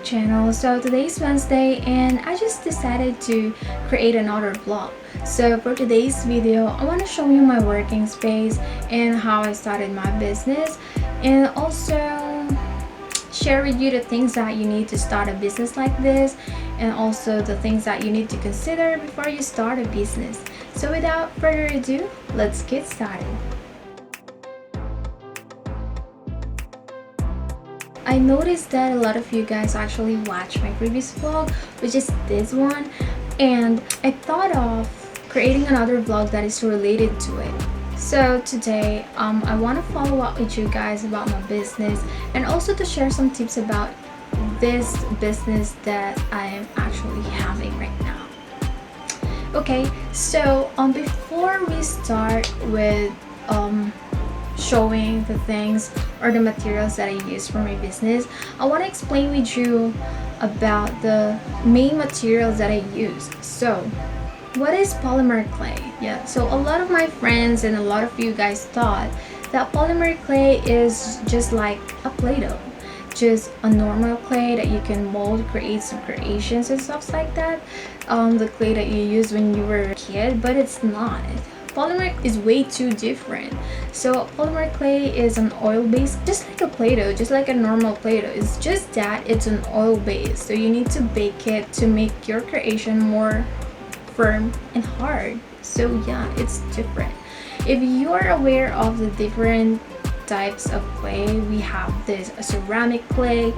YouTube channel. So today's Wednesday and I just decided to create another vlog. So for today's video, I want to show you my working space and how I started my business, and also share with you the things that you need to start a business like this, and also the things that you need to consider before you start a business. So without further ado, let's get started. I noticed that a lot of you guys actually watched my previous vlog, which is this one, and I thought of creating another vlog that is related to it. So today I want to follow up with you guys about my business, and also to share some tips about this business that I am actually having right now. Okay, so before we start with showing the things or the materials that I use for my business, I want to explain with you about the main materials that I use. So what is polymer clay? Yeah, so a lot of my friends and a lot of you guys thought that polymer clay is just like a Play-Doh, just a normal clay that you can mold, create some creations and stuff like that, the clay that you used when you were a kid, but it's not. Polymer is way too different. So polymer clay is an oil base, just like a Play-Doh, just like a normal Play-Doh. It's just that it's an oil base, so you need to bake it to make your creation more firm and hard. So yeah, it's different. If you are aware of the different types of clay, we have this ceramic clay,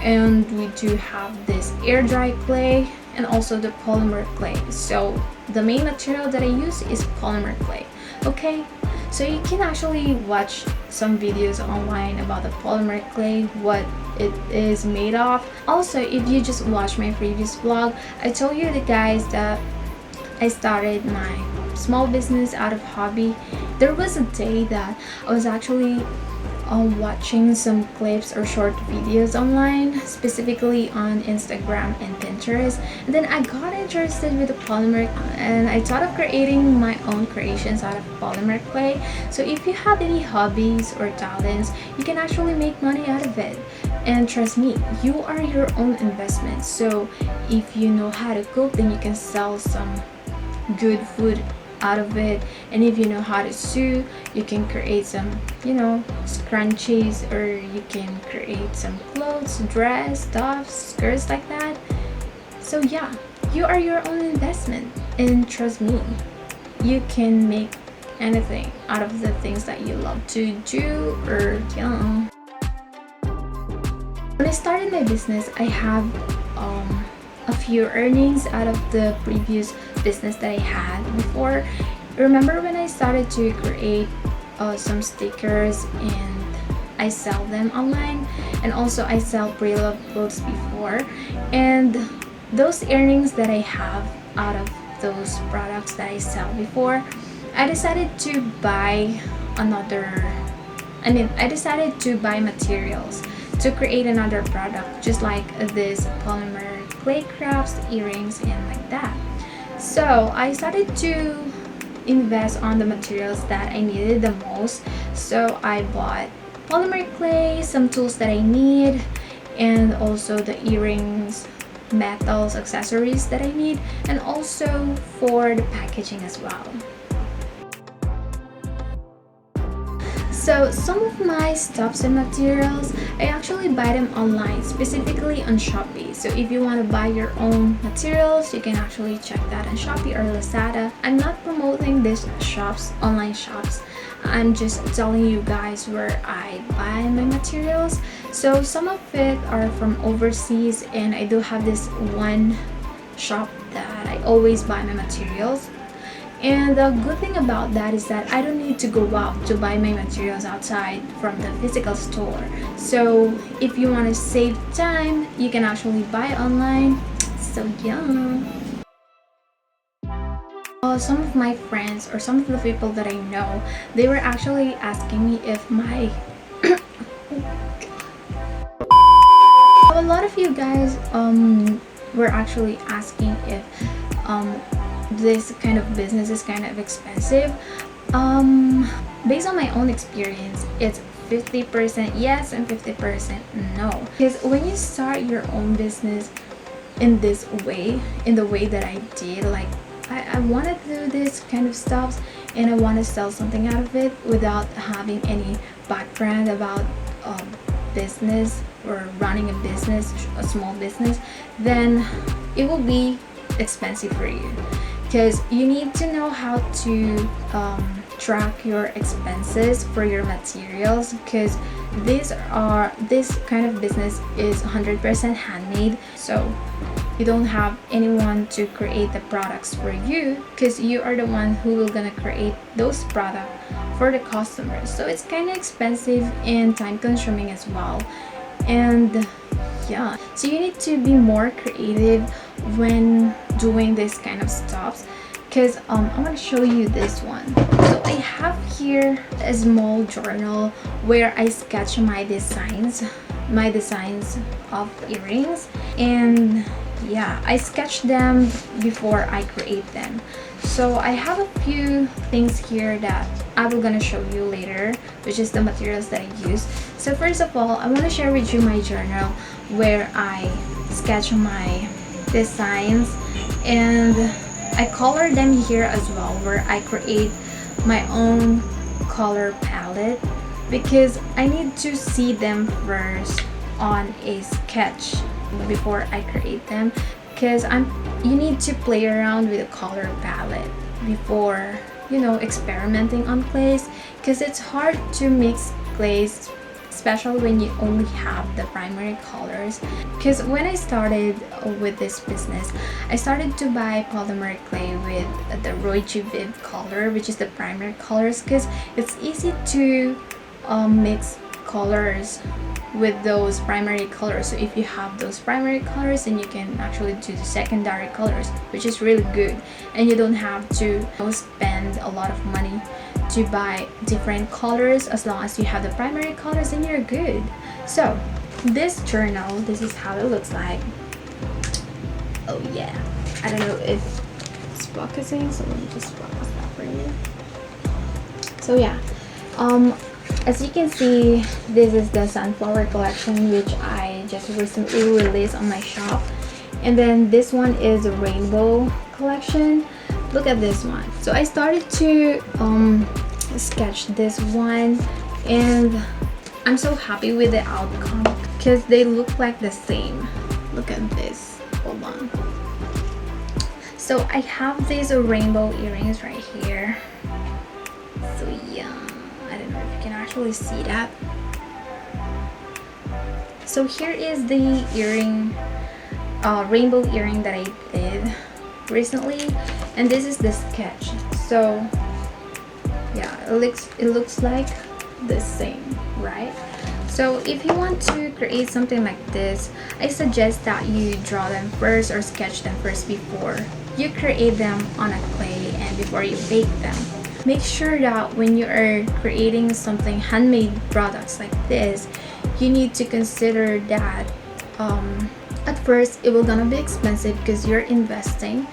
and we do have this air dry clay, and also the polymer clay. So the main material that I use is polymer clay. Okay, so you can actually watch some videos online about the polymer clay, what it is made of. Also, if you just watch my previous vlog, I told you the guys that I started my small business out of hobby. There was a day that I was actually watching some clips or short videos online, specifically on Instagram and Pinterest, and then I got interested with the polymer, and I thought of creating my own creations out of polymer clay. So if you have any hobbies or talents, you can actually make money out of it. And trust me, you are your own investment. So if you know how to cook, then you can sell some good food out of it, and if you know how to sew, you can create some, scrunchies, or you can create some clothes, dress, stuff, skirts like that. So yeah, you are your own investment, and trust me, you can make anything out of the things that you love to do. Or when I started my business, I have a few earnings out of the previous business that I had before. Remember when I started to create some stickers and I sell them online, and also I sell pre-loved clothes before, and those earnings that I have out of those products that I sell before, I decided to buy materials to create another product, just like this polymer clay crafts, earrings, and like that. So I started to invest on the materials that I needed the most. So I bought polymer clay, some tools that I need, and also the earrings, metals, accessories that I need, and also for the packaging as well. So some of my stuffs and materials, I actually buy them online, specifically on Shopee. So if you want to buy your own materials, you can actually check that on Shopee or Lazada. I'm not promoting these shops, online shops. I'm just telling you guys where I buy my materials. So some of it are from overseas, and I do have this one shop that I always buy my materials. And the good thing about that is that I don't need to go out to buy my materials outside from the physical store. So if you want to save time, you can actually buy online. So yeah. Some of my friends, or some of the people that I know, they were actually asking me if my a lot of you guys were actually asking if this kind of business is kind of expensive. Based on my own experience, it's 50% yes and 50% no. Because when you start your own business in this way, in the way that I did, like I want to do this kind of stuff and I want to sell something out of it without having any background about business or running a business, a small business, then it will be expensive for you, because you need to know how to track your expenses for your materials, because this kind of business is 100% handmade, so you don't have anyone to create the products for you, because you are the one who will gonna create those products for the customers. So it's kind of expensive and time consuming as well. And yeah, so you need to be more creative when doing this kind of stuff, because I'm gonna show you this one. So I have here a small journal where I sketch my designs of earrings, and yeah, I sketch them before I create them. So I have a few things here that I will gonna show you later, which is the materials that I use. So first of all, I want to share with you my journal where I sketch my designs, and I color them here as well, where I create my own color palette, because I need to see them first on a sketch before I create them, because you need to play around with a color palette before, you know, experimenting on clays, because it's hard to mix clays, especially when you only have the primary colors. Because when I started with this business, I started to buy polymer clay with the Roy G. Viv color, which is the primary colors, because it's easy to mix colors with those primary colors. So if you have those primary colors, then you can actually do the secondary colors, which is really good, and you don't have to spend a lot of money to buy different colors. As long as you have the primary colors, then you're good. So this journal, this is how it looks like. Oh yeah, I don't know if it's focusing, so let me just focus that for you. So yeah, as you can see, this is the sunflower collection, which I just recently released on my shop. And then this one is a rainbow collection. Look at this one. So I started to sketch this one, and I'm so happy with the outcome because they look like the same. Look at this. Hold on. So I have these rainbow earrings right here. So yeah, I don't know if you can actually see that. So here is the earring, rainbow earring that I did recently, and this is the sketch. So yeah, it looks like the same, right? So if you want to create something like this, I suggest that you draw them first or sketch them first before you create them on a clay and before you bake them. Make sure that when you are creating something handmade products like this, you need to consider that at first it will gonna be expensive because you're investing,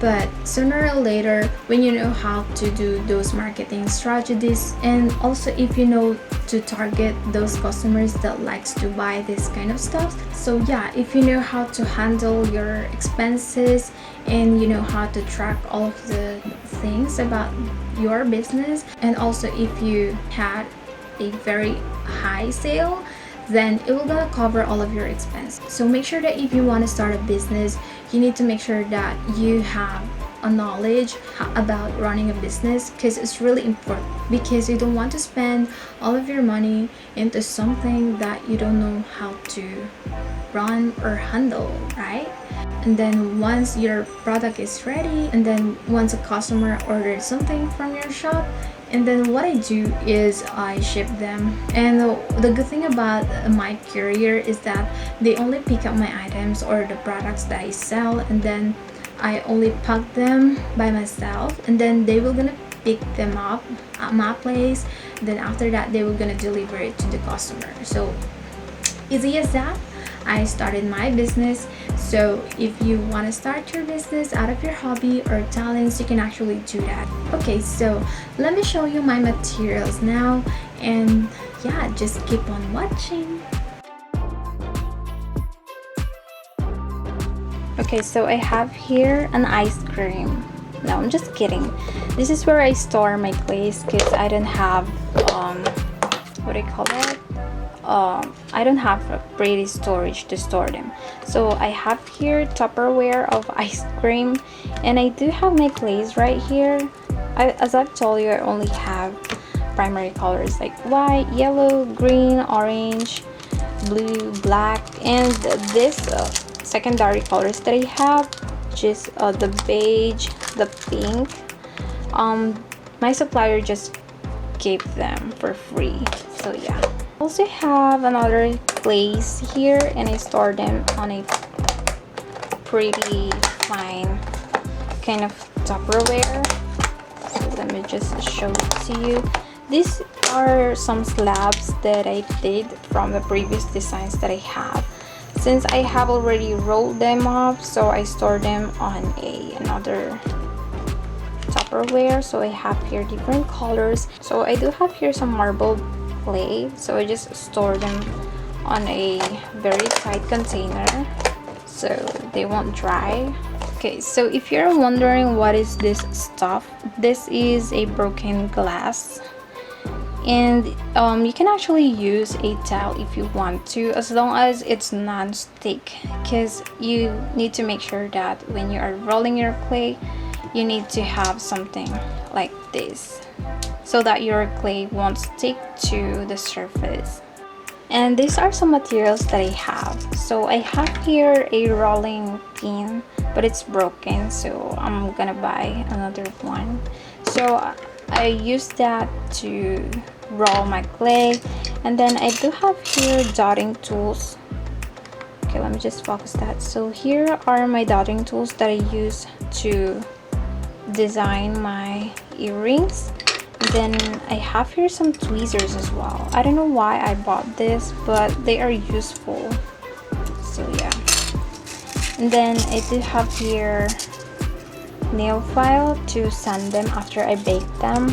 but sooner or later, when you know how to do those marketing strategies, and also if you know to target those customers that likes to buy this kind of stuff, so yeah, if you know how to handle your expenses and you know how to track all of the things about your business, and also if you had a very high sale, then it will gonna cover all of your expenses. So make sure that if you want to start a business, you need to make sure that you have a knowledge about running a business, because it's really important, because you don't want to spend all of your money into something that you don't know how to run or handle, right? And then once your product is ready, and then once a customer orders something from your shop, and then what I do is I ship them. And the good thing about my courier is that they only pick up my items or the products that I sell, and then I only pack them by myself, and then they will gonna pick them up at my place. Then after that, they will gonna deliver it to the customer. So easy as that. I started my business. So if you want to start your business out of your hobby or talents, you can actually do that. Okay, so let me show you my materials now, and yeah, just keep on watching. Okay, so I have here an ice cream. No, I'm just kidding. This is where I store my clays because I don't have what do you call that? I don't have a pretty storage to store them. So I have here Tupperware of ice cream, and I do have my clays right here. As I've told you, I only have primary colors like white, yellow, green, orange, blue, black, and this secondary colors that I have, just the beige, the pink. My supplier just gave them for free, so yeah. I also have another clays here, and I store them on a pretty fine kind of Tupperware. So let me just show it to you. These are some slabs that I did from the previous designs that I have. Since I have already rolled them up, so I store them on another Tupperware. So I have here different colors. So I do have here some marble clay, so I just store them on a very tight container so they won't dry. Okay, so if you're wondering what is this stuff, this is a broken glass, and you can actually use a towel if you want to, as long as it's non-stick, because you need to make sure that when you are rolling your clay, you need to have something like this so that your clay won't stick to the surface. And these are some materials that I have. So I have here a rolling pin, but it's broken, so I'm gonna buy another one. So I use that to roll my clay. And then I do have here dotting tools. Okay, let me just focus that. So here are my dotting tools that I use to design my earrings. Then I have here some tweezers as well. I don't know why I bought this, but they are useful, so yeah. And then I do have here nail file to sand them after I bake them,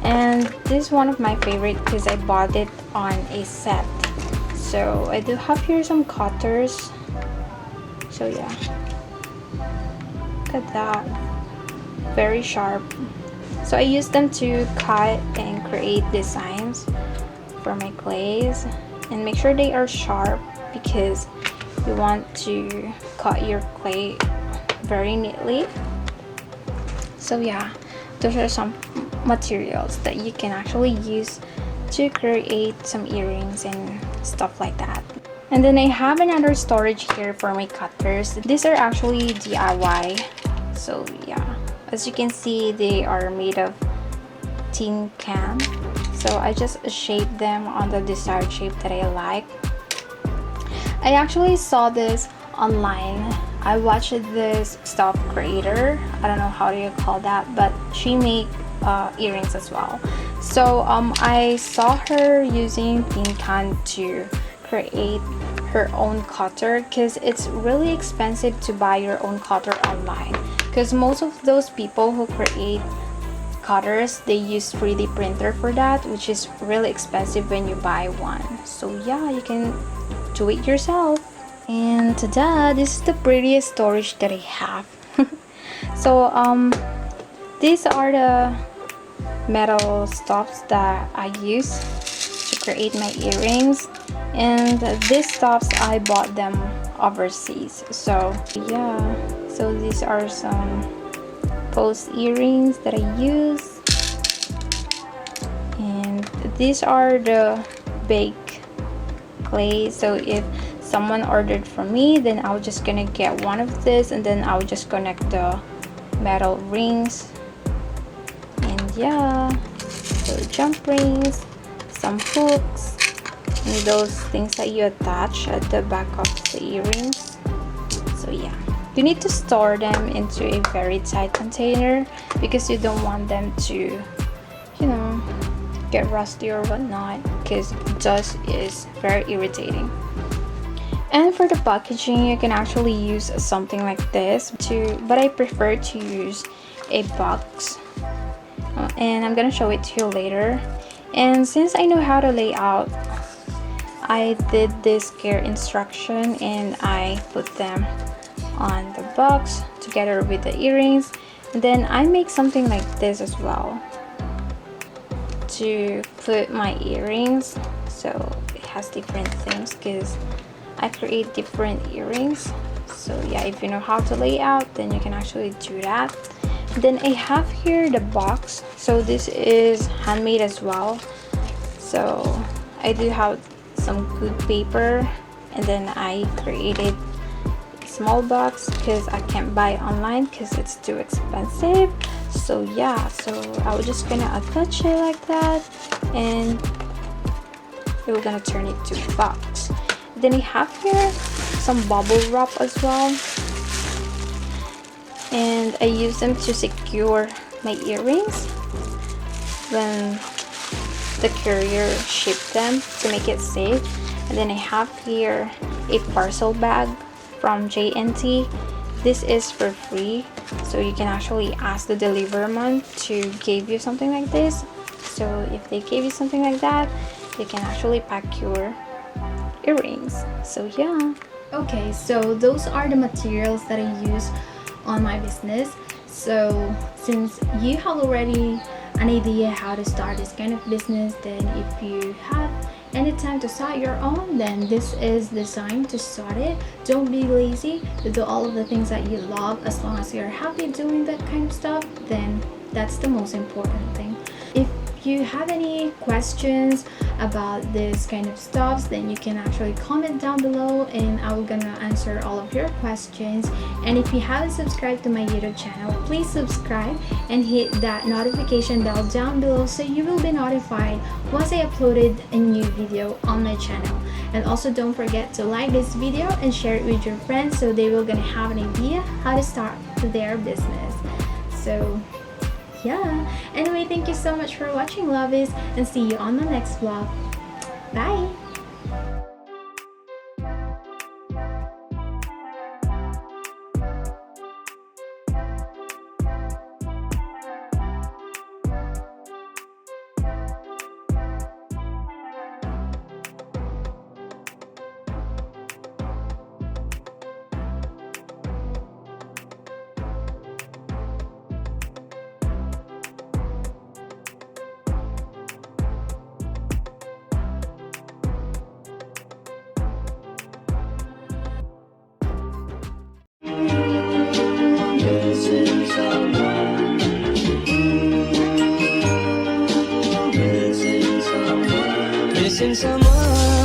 and this is one of my favorite because I bought it on a set. So I do have here some cutters, so yeah, look at that, very sharp. So I use them to cut and create designs for my clays, and make sure they are sharp because you want to cut your clay very neatly. So yeah, those are some materials that you can actually use to create some earrings and stuff like that. And then I have another storage here for my cutters. These are actually DIY, so yeah. As you can see, they are made of tin can, so I just shape them on the desired shape that I like. I actually saw this online. I watched this stuff creator, I don't know how do you call that, but she make earrings as well. So I saw her using tin can to create her own cutter, because it's really expensive to buy your own cutter online, because most of those people who create cutters, they use 3D printer for that, which is really expensive when you buy one. So yeah, you can do it yourself. And ta-da, this is the prettiest storage that I have. So these are the metal stuffs that I use to create my earrings, and these stuffs I bought them overseas. So yeah, so these are some post earrings that I use, and these are the bake clay. So if someone ordered from me, then I was just gonna get one of this, and then I would just connect the metal rings. And yeah, so jump rings, some hooks, and those things that you attach at the back of the earrings. So yeah, you need to store them into a very tight container because you don't want them to, you know, get rusty or whatnot, because dust is very irritating. And for the packaging, you can actually use something like this too, but I prefer to use a box, and I'm gonna show it to you later. And since I know how to lay out, I did this care instruction and I put them on the box together with the earrings. And then I make something like this as well to put my earrings, so it has different themes because I create different earrings. So yeah, if you know how to lay out, then you can actually do that. Then I have here the box, so this is handmade as well. So I do have some good paper, and then I created a small box because I can't buy online because it's too expensive. So yeah, so I was just gonna attach it like that, and we're gonna turn it to a box. Then I have here some bubble wrap as well, and I use them to secure my earrings when the courier shipped them to make it safe. And then I have here a parcel bag from JNT. This is for free, so you can actually ask the deliverman to give you something like this. So if they gave you something like that, you can actually pack your earrings. So yeah. Okay, so those are the materials that I use on my business. So since you have already an idea how to start this kind of business, then if you have any time to start your own, then this is designed to start it. Don't be lazy to do all of the things that you love. As long as you're happy doing that kind of stuff, then that's the most important thing. If you have any questions about this kind of stuff, then you can actually comment down below and I'm gonna answer all of your questions. And if you haven't subscribed to my YouTube channel, please subscribe and hit that notification bell down below so you will be notified once I uploaded a new video on my channel. And also don't forget to like this video and share it with your friends so they will gonna have an idea how to start their business. So yeah, anyway, thank you so much for watching, lovies, and see you on the next vlog. Bye. Missing someone